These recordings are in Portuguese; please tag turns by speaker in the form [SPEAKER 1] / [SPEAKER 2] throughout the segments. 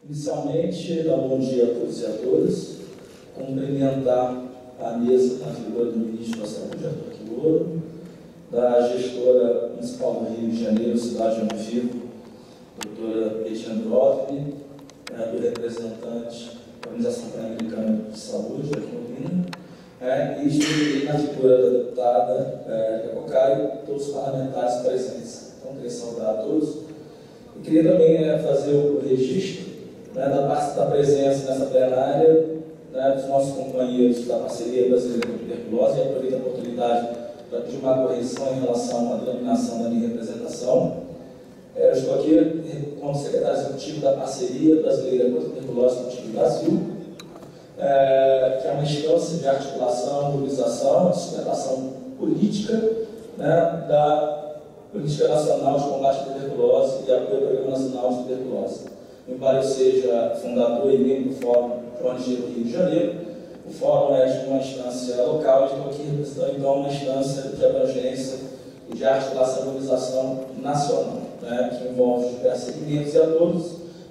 [SPEAKER 1] Inicialmente, dar um bom dia a todos e a todas, cumprimentar a mesa na figura do ministro da Saúde, Arthur Quirolo, da gestora municipal do Rio de Janeiro, cidade onde vivo, doutora Etienne Brovny, do representante da Organização Pan-Americana de Saúde, aqui no Rio, e na figura da deputada Capocaio, todos os parlamentares presentes. Então, queria saudar a todos. E queria também fazer o registro da presença nessa plenária dos nossos companheiros da Parceria Brasileira com Tuberculose, e aproveito a oportunidade para pedir uma correção em relação à denominação da minha representação. Eu estou aqui como secretário executivo da Parceria Brasileira com Tuberculose no Brasil, que é uma instância de articulação, mobilização, de sustentação política da Política Nacional de Combate à Tuberculose e apoio ao Programa Nacional de Tuberculose. Embora eu seja fundador e membro do Fórum João Angeiro do Rio de Janeiro, o Fórum é de uma instância local, e estou aqui representando então uma instância de abrangência e de articulação e mobilização nacional, que envolve diversos segmentos e atores,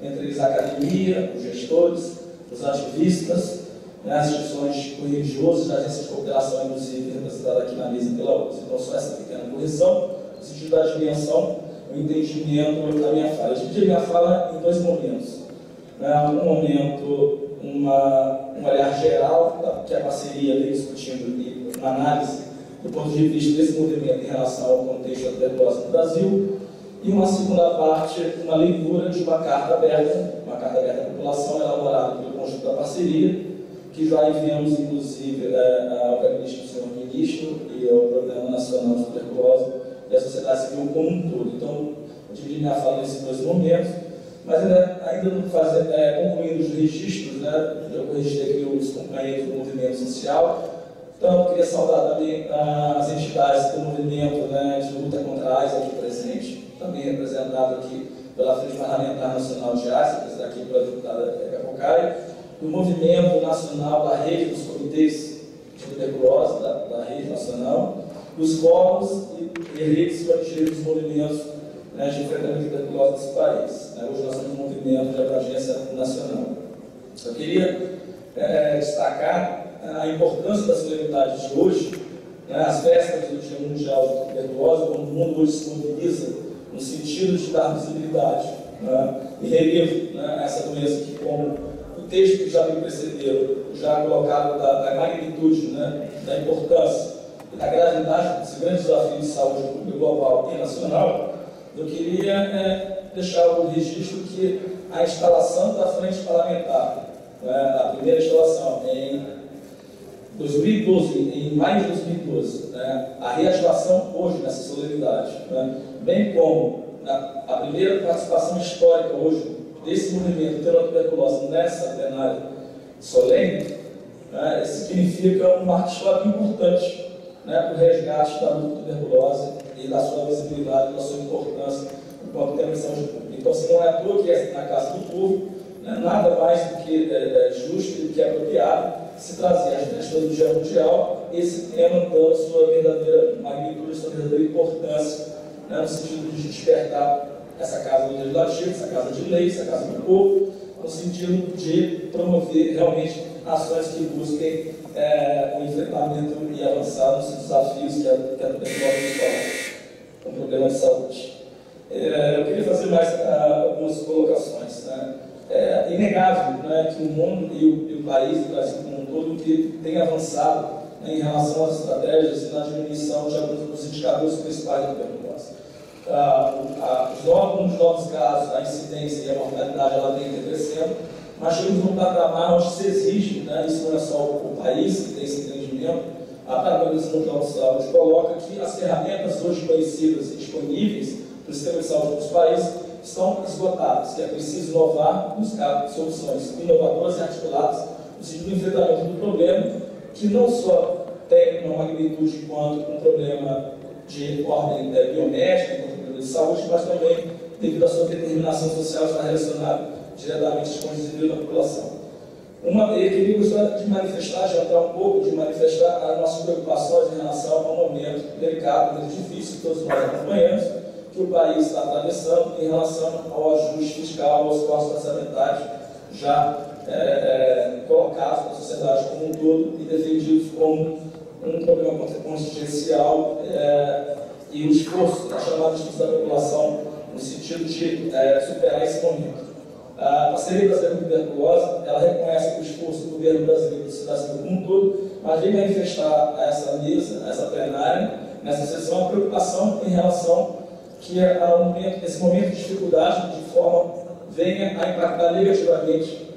[SPEAKER 1] entre eles a academia, os gestores, os ativistas, as instituições religiosas, as agências de cooperação, inclusive representadas aqui na mesa pela URSS. Então, só essa pequena correção, no sentido da dimensão, o entendimento da minha fala. Eu dividi a minha fala em dois momentos. Um momento, um olhar geral, que a parceria vem discutindo, e uma análise do ponto de vista desse movimento em relação ao contexto da tuberculose no Brasil, e uma segunda parte, uma leitura de uma carta aberta à população, elaborada pelo conjunto da parceria, que já enviamos, inclusive, ao gabinete do senhor ministro e ao Programa Nacional de Tuberculose e à sociedade civil como um todo. Então, eu dividi minha fala nesses dois momentos, mas ainda não concluindo os registros, eu registrei aqui os companheiros do movimento social. Então, eu queria saudar também as entidades do movimento de luta contra a AIDS aqui presente, também representado aqui pela Frente Parlamentar Nacional de AIDS, representado aqui pela deputada Capocaio, do movimento nacional da rede dos comitês de tuberculose, da rede nacional, dos fóruns e redes dos movimentos de enfrentamento da tuberculose nesse país. Hoje nós temos um movimento de abrangência nacional. Eu queria destacar a importância da solenidade de hoje, as vésperas do Dia Mundial de Tuberculose, quando o mundo hoje se mobiliza no sentido de dar visibilidade e relevo essa doença que, como o texto que já me precedeu, já colocado da magnitude, da importância e da gravidade desse grande desafio de saúde pública global e nacional, eu queria deixar o registro que a instalação da frente parlamentar, a primeira instalação em 2012, em maio de 2012, a reativação hoje nessa solenidade, bem como a primeira participação histórica hoje desse movimento pela tuberculose nessa plenária solene, significa um marco histórico importante para o resgate da luta da tuberculose e da sua visibilidade, da sua importância enquanto tema de saúde pública. Então, se não é à toa que é na casa do povo, nada mais do que justo e do que apropriado se trazer às festas do Dia Mundial esse tema dando sua verdadeira magnitude, sua verdadeira importância, no sentido de despertar essa casa do legislativo, essa casa de lei, essa casa do povo, no sentido de promover realmente ações que busquem o enfrentamento e avançar nos desafios que a tuberculose nos coloca, um problema de saúde. Eu queria fazer mais algumas colocações. É inegável que o mundo e o país, o Brasil como um todo, que tem avançado em relação às estratégias e na diminuição de alguns dos indicadores principais da tuberculose. Os novos casos, a incidência e a mortalidade, ela vem crescendo, mas chegamos num patamar onde se exige, isso não é só o país que tem esse entendimento, a Organização Mundial de Saúde coloca que as ferramentas hoje conhecidas e disponíveis para o sistema de saúde dos países estão esgotadas, que é preciso inovar, buscar soluções inovadoras e articuladas no sentido do enfrentamento do problema, que não só tem uma magnitude quanto um problema de ordem biomédica, quanto um problema de saúde, mas também, devido à sua determinação social, está relacionado diretamente com o desenvolvimento da população. Eu queria gostar de manifestar, adiantar um pouco, de manifestar as nossas preocupações em relação ao momento delicado, muito difícil, que todos nós acompanhamos, que o país está atravessando em relação ao ajuste fiscal, aos cortes orçamentários já colocados na sociedade como um todo e defendidos como um problema contingencial e o esforço da chamada discussão da população no sentido de superar esse momento. A Parceria Brasileira com Tuberculose, ela reconhece o esforço do governo brasileiro e da sociedade civil como um todo, mas vem manifestar a essa mesa, a essa plenária, nessa sessão, a preocupação em relação que esse momento de dificuldade, de forma, venha a impactar negativamente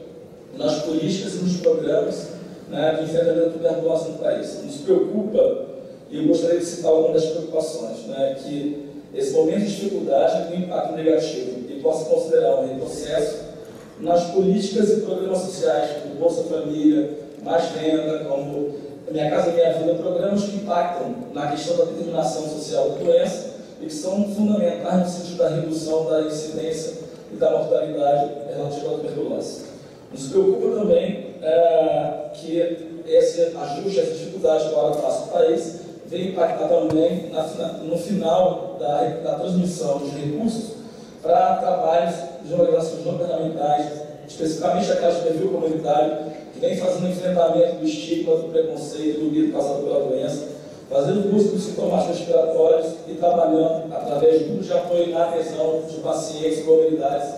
[SPEAKER 1] nas políticas e nos programas, né, de enfrentamento da tuberculose no país. Nos preocupa, e eu gostaria de citar algumas das preocupações, né, que esse momento de dificuldade tem um impacto negativo e possa considerar um retrocesso nas políticas e programas sociais, como Bolsa Família, Mais Renda, como Minha Casa Minha Vida, programas que impactam na questão da determinação social da doença e que são fundamentais no sentido da redução da incidência e da mortalidade relativa à tuberculose. Nos preocupa também que esse ajuste, essa dificuldade que agora passa o país, vem impactar também no final da transmissão de recursos para trabalhos de organizações não governamentais, especificamente aquelas de perfil comunitário, que vem fazendo enfrentamento do estigma, do preconceito, do medo causado pela doença, fazendo uso dos sintomas respiratórios e trabalhando através de grupos de apoio na adesão de pacientes e comunidades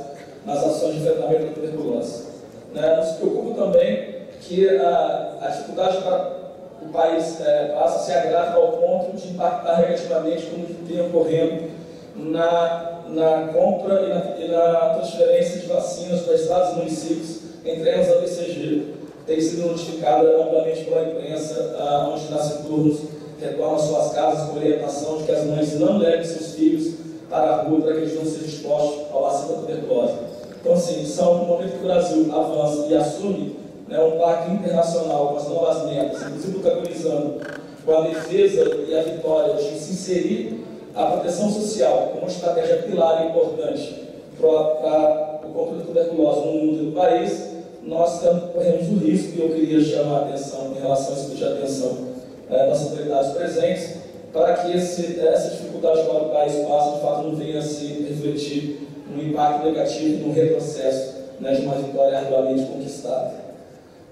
[SPEAKER 1] nas ações de enfrentamento da tuberculose. Nos preocupa também que a dificuldade para o país passa a se agravar ao ponto de impactar negativamente, como vem ocorrendo na compra e na transferência de vacinas para estados e municípios, entre elas a BCG, tem sido notificada amplamente pela imprensa, onde nascem turnos retornam às suas casas com orientação de que as mães não levem seus filhos para a rua para que eles não sejam expostos ao vacina da tuberculose. Então, assim, no momento que o Brasil avança e assume um pacto internacional com as novas metas, inclusive protagonizando com a defesa e a vitória de se inserir a proteção social como uma estratégia pilar e importante para o controle da tuberculose no mundo e no país, nós corremos o risco, e eu queria chamar a atenção em relação a esse tipo de atenção das autoridades presentes, para que essa dificuldade que o país passa, de fato, não venha a se refletir no impacto negativo, no retrocesso de uma vitória arduamente conquistada.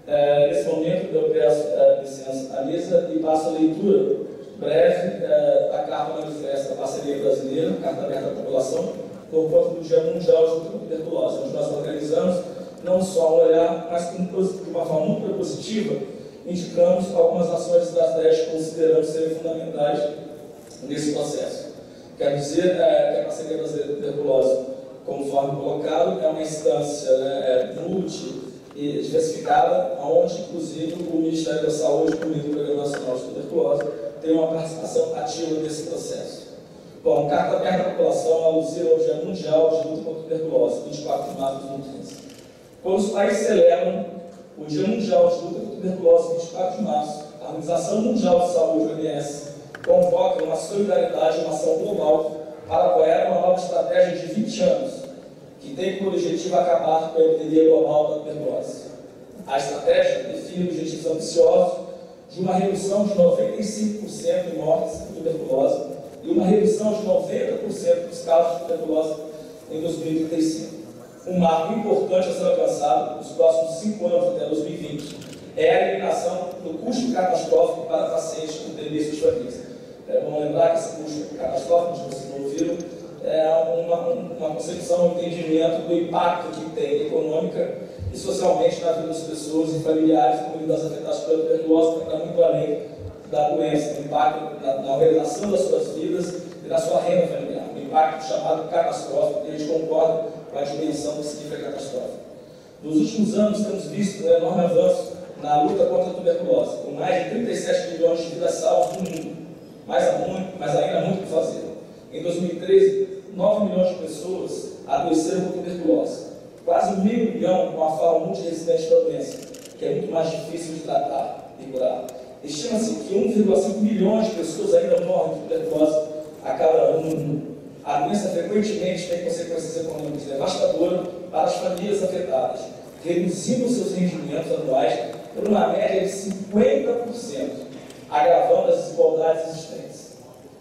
[SPEAKER 1] Nesse momento, eu peço licença à mesa e passo a leitura breve da Carta Manifesta da Parceria Brasileira, Carta Aberta à População, por conta do Dia Mundial de Tuberculose, onde nós organizamos não só um olhar, mas de uma forma muito positiva, indicamos algumas ações estratégias que consideramos serem fundamentais nesse processo. Quer dizer que a Parceria Brasileira de Tuberculose, conforme colocado, é uma instância multi e diversificada, onde, inclusive, o Ministério da Saúde, por meio do Programa Nacional de Tuberculose, tem uma participação ativa nesse processo. Bom, Carta Aberta à População alusiva ao Dia Mundial de Luta contra a Tuberculose, 24 de março de 2015. Quando os países celebram o Dia Mundial de Luta contra a Tuberculose, 24 de março, a Organização Mundial de Saúde, OMS, convoca uma solidariedade e uma ação global para apoiar uma nova estratégia de 20 anos, que tem como objetivo acabar com a epidemia global da tuberculose. A estratégia define objetivos ambiciosos de uma redução de 95% em mortes de tuberculose e uma redução de 90% dos casos de tuberculose em 2035. Um marco importante a ser alcançado nos próximos 5 anos até 2020 é a eliminação do custo catastrófico para pacientes com tendência de família. Vamos lembrar que esse custo catastrófico, que vocês não ouviram, é uma concepção, um entendimento do impacto que tem econômica e socialmente na vida das pessoas e familiares e comunidades afetadas pela tuberculose, que está muito além da doença, o impacto na organização das suas vidas e na sua renda familiar, um impacto chamado catastrófico, e a gente concorda com a dimensão que significa catastrófico. Nos últimos anos, temos visto um enorme avanço na luta contra a tuberculose, com mais de 37 milhões de vidas salvas no mundo, mas ainda há muito por fazer. Em 2013, 9 milhões de pessoas adoeceram com tuberculose, quase 1 milhão com a forma multiresistente da doença, que é muito mais difícil de tratar e curar. Estima-se que 1,5 milhões de pessoas ainda morrem de tuberculose a cada ano no mundo. A doença frequentemente tem consequências econômicas devastadoras para as famílias afetadas, reduzindo seus rendimentos anuais por uma média de 50%, agravando as desigualdades existentes.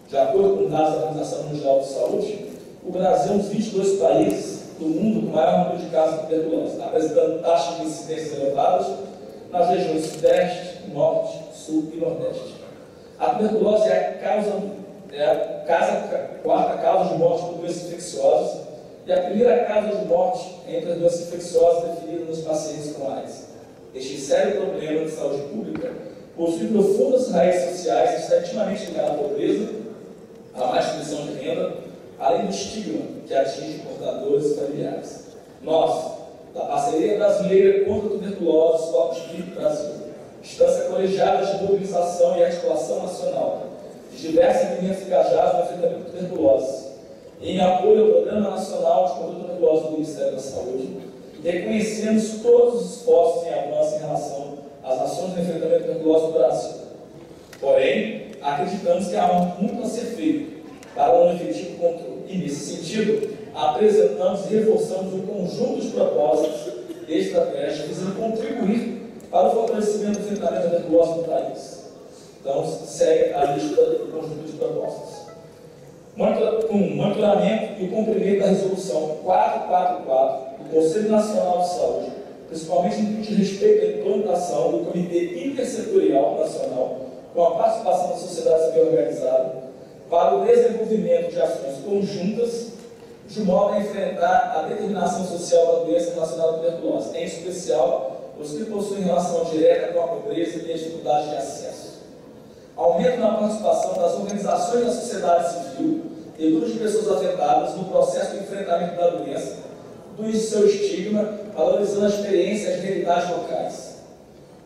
[SPEAKER 1] De acordo com dados da Organização Mundial de Saúde, o Brasil é um dos 22 países do mundo com maior número de casos de tuberculose, apresentando taxas de incidência elevadas nas regiões Sudeste, Norte, Sul e Nordeste. A tuberculose é a quarta causa de morte por doenças infecciosas e a primeira causa de morte entre as doenças infecciosas definidas nos pacientes com AIDS. Este sério problema de saúde pública possui profundas raízes sociais e está intimamente ligado à pobreza, à má distribuição de renda, além do estigma que atinge portadores e familiares. Nós, da Parceria Brasileira contra a Tuberculose, Focus Vive Brasil, instância colegiada de mobilização e articulação nacional, de diversos segmentos engajados no enfrentamento da tuberculose, em apoio ao Programa Nacional de Controle da Tuberculose do Ministério da Saúde, reconhecemos todos os esforços em avanço em relação às ações de enfrentamento da tuberculose no Brasil. Porém, acreditamos que há muito a ser feito para um efetivo controle. E, nesse sentido, apresentamos e reforçamos um conjunto de propósitos e estratégias visando contribuir para o fortalecimento do enfrentamento da tuberculose no país. Então, segue a lista do conjunto de propostas. Com o monitoramento e o cumprimento da Resolução 444 do Conselho Nacional de Saúde, principalmente no que diz respeito à implantação do Comitê Intersetorial Nacional, com a participação da sociedade civil organizada, para o desenvolvimento de ações conjuntas, de modo a enfrentar a determinação social da doença relacionada à tuberculose, em especial os que possuem relação direta com a pobreza e a dificuldade de acesso. Aumento na participação das organizações da sociedade civil e grupos de pessoas afetadas no processo de enfrentamento da doença, do seu estigma, valorizando a experiência e as realidades locais.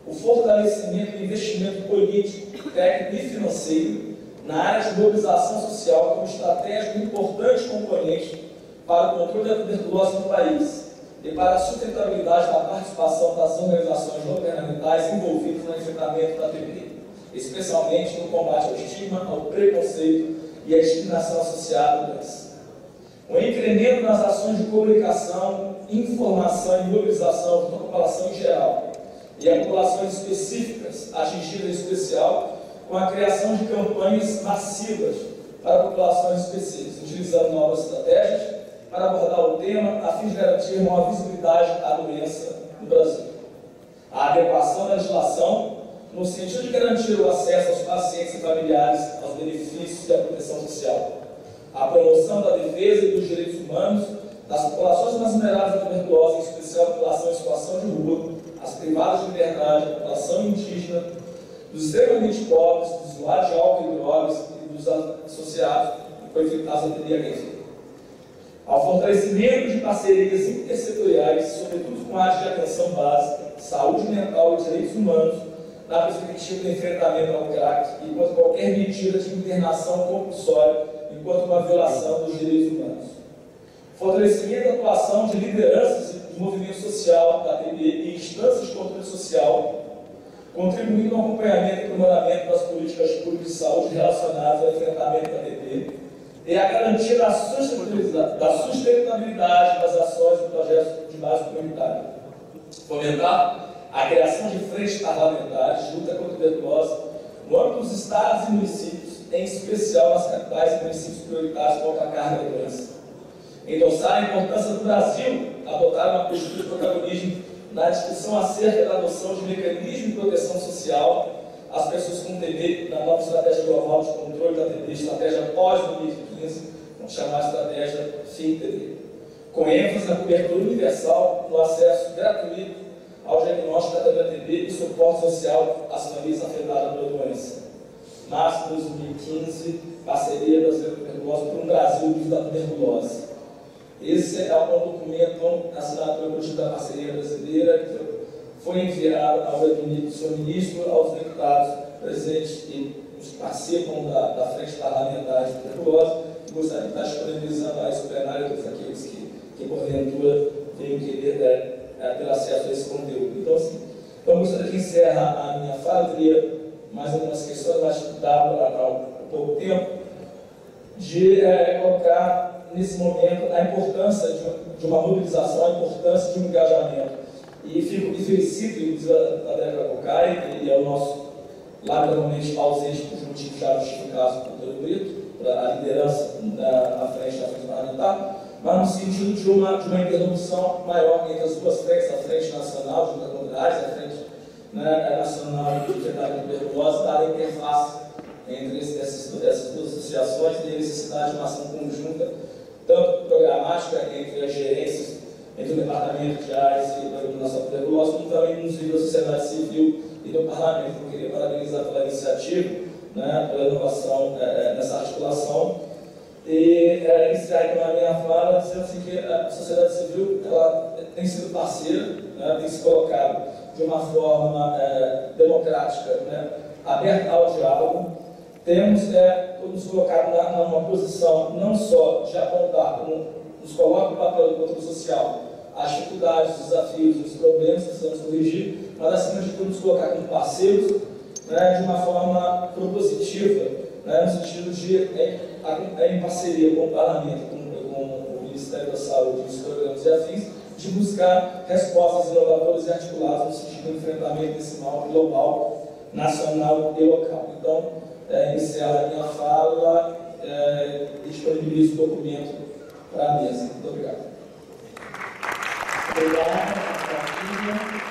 [SPEAKER 1] O fortalecimento do investimento político, técnico e financeiro na área de mobilização social como estratégico e importante componente para o controle da tuberculose no país e para a sustentabilidade da participação das organizações governamentais envolvidas no enfrentamento da TB, especialmente no combate ao estigma, ao preconceito e à discriminação associada à doença. O incremento nas ações de comunicação, informação e mobilização da população em geral e a populações específicas atingidas em especial, com a criação de campanhas massivas para populações específicas, utilizando novas estratégias para abordar o tema a fim de garantir maior visibilidade à doença no Brasil. A adequação da legislação no sentido de garantir o acesso aos pacientes e familiares aos benefícios da proteção social. A promoção da defesa e dos direitos humanos das populações mais vulneráveis à tuberculose, em especial a população em situação de rua, as privadas de liberdade, a população indígena, dos extremamente pobres, dos usuários de álcool e drogas e dos associados com infectados da TB/HIV. Ao fortalecimento de parcerias intersetoriais, sobretudo com áreas de atenção básica, saúde mental e direitos humanos, na perspectiva do enfrentamento ao crack e contra qualquer medida de internação compulsória enquanto uma violação dos direitos humanos. Fortalecimento da atuação de lideranças do movimento social da TB e instâncias de controle social, contribuindo ao acompanhamento e aprimoramento das políticas públicas de saúde relacionadas ao enfrentamento da TB e a garantia da sustentabilidade das ações do projeto de base comunitária. Fomentar a criação de frentes parlamentares de luta contra a tuberculose no âmbito dos estados e municípios, em especial nas capitais e municípios prioritários com alta carga da doença. Endossar a importância do Brasil adotar uma postura de protagonismo na discussão acerca da adoção de mecanismo de proteção social às pessoas com TB na nova estratégia global de controle da TB, estratégia pós-2015, chamada estratégia FIM-TB, com ênfase na cobertura universal, no acesso gratuito ao diagnóstico da TB e suporte social às famílias afetadas pela doença. Março de 2015, Parceria Brasileira contra a Tuberculose por um Brasil livre da tuberculose. Esse é um documento assinado pelo Conselho da Parceria Brasileira, que foi enviado ao senhor ministro, aos deputados presentes e os que participam da Frente Parlamentar de Tuberculose, e gostaria de estar disponibilizando a esse plenário todos aqueles que porventura venham querer ter acesso a esse conteúdo. Então, assim, eu gostaria de encerrar a minha fala, eu teria mais algumas questões, mas dá para pouco tempo, de colocar nesse momento a importância de uma mobilização, a importância de um engajamento. E felicito, inclusive, a Débora Cocai, que é o nosso, lamentavelmente, ausente por motivos já justificados pelo Pedro Brito, para a liderança à frente da Frente Parlamentar, mas no sentido de uma interlocução maior entre as duas frentes, a Frente Nacional de Luta contra a AIDS, a Frente Nacional de Enfrentamento à Tuberculose, da interface entre essas duas associações, e a necessidade de uma ação conjunta, tanto programática entre as gerências, entre o Departamento de AIDS e a Eliminação da Tuberculose, como também nos níveis da sociedade civil e do Parlamento. Eu queria parabenizar pela iniciativa, pela inovação nessa articulação, e iniciar aqui na minha fala dizendo assim, que a sociedade civil ela tem sido parceira, tem se colocado de uma forma democrática, aberta ao diálogo. Temos nos colocado numa posição não só de apontar, como nos coloca no papel do controle social, as dificuldades, os desafios, os problemas que precisamos corrigir, mas acima de tudo nos colocar como parceiros, de uma forma propositiva, no sentido de, em parceria com o Parlamento, com o Ministério da Saúde e os programas e afins, de buscar respostas inovadoras e articuladas no sentido do enfrentamento desse mal global, nacional e local. Então, encerro a minha fala e disponibilizo o documento para a mesa. Muito obrigado.
[SPEAKER 2] Obrigada, Martina.